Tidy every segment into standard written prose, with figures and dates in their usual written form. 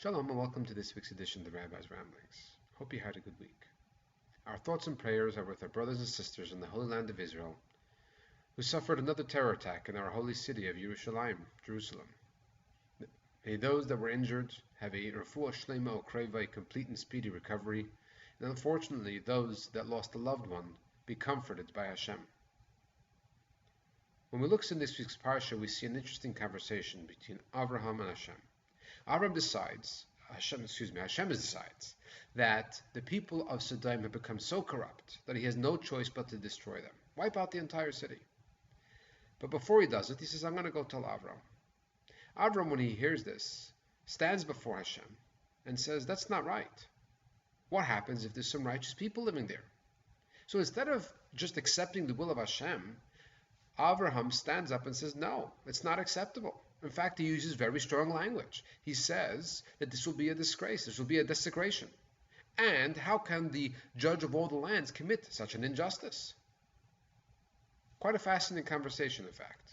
Shalom and welcome to this week's edition of the Rabbi's Ramblings. Hope you had a good week. Our thoughts and prayers are with our brothers and sisters in the Holy Land of Israel who suffered another terror attack in our holy city of Jerusalem. May those that were injured have a refuah shlema ukreva, a complete and speedy recovery, and unfortunately those that lost a loved one be comforted by Hashem. When we look in this week's parsha, we see an interesting conversation between Avraham and Hashem. Hashem decides that the people of Sodom have become so corrupt that he has no choice but to destroy them, wipe out the entire city. But before he does it, he says, I'm going to go tell Avraham. Avraham, when he hears this, stands before Hashem and says, that's not right. What happens if there's some righteous people living there? So instead of just accepting the will of Hashem, Avraham stands up and says, no, it's not acceptable. In fact, he uses very strong language. He says that this will be a disgrace, this will be a desecration. And how can the judge of all the lands commit such an injustice? Quite a fascinating conversation, in fact.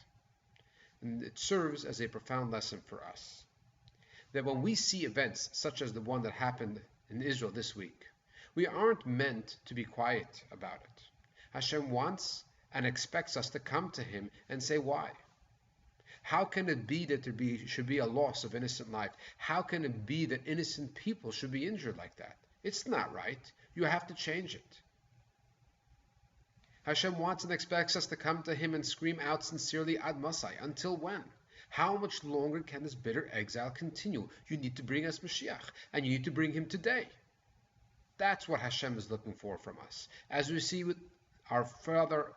And it serves as a profound lesson for us. That when we see events such as the one that happened in Israel this week, we aren't meant to be quiet about it. Hashem wants and expects us to come to him and say, why? How can it be that there should be a loss of innocent life? How can it be that innocent people should be injured like that? It's not right. You have to change it. Hashem wants and expects us to come to him and scream out sincerely, Ad Masai. Until when? How much longer can this bitter exile continue? You need to bring us Mashiach, and you need to bring him today. That's what Hashem is looking for from us. As we see with our forefather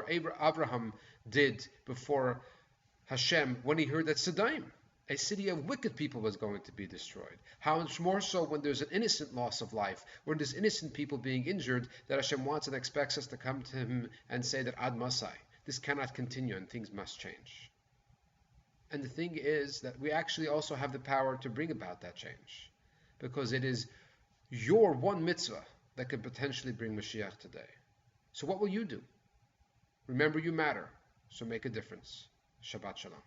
Avraham did before Hashem when he heard that Sodom, a city of wicked people, was going to be destroyed. How much more so when there's an innocent loss of life, when there's innocent people being injured, that Hashem wants and expects us to come to him and say that Ad Masai, this cannot continue and things must change. And the thing is that we actually also have the power to bring about that change, because it is your one mitzvah that could potentially bring Mashiach today. So what will you do? Remember, you matter, so make a difference. Shabbat Shalom.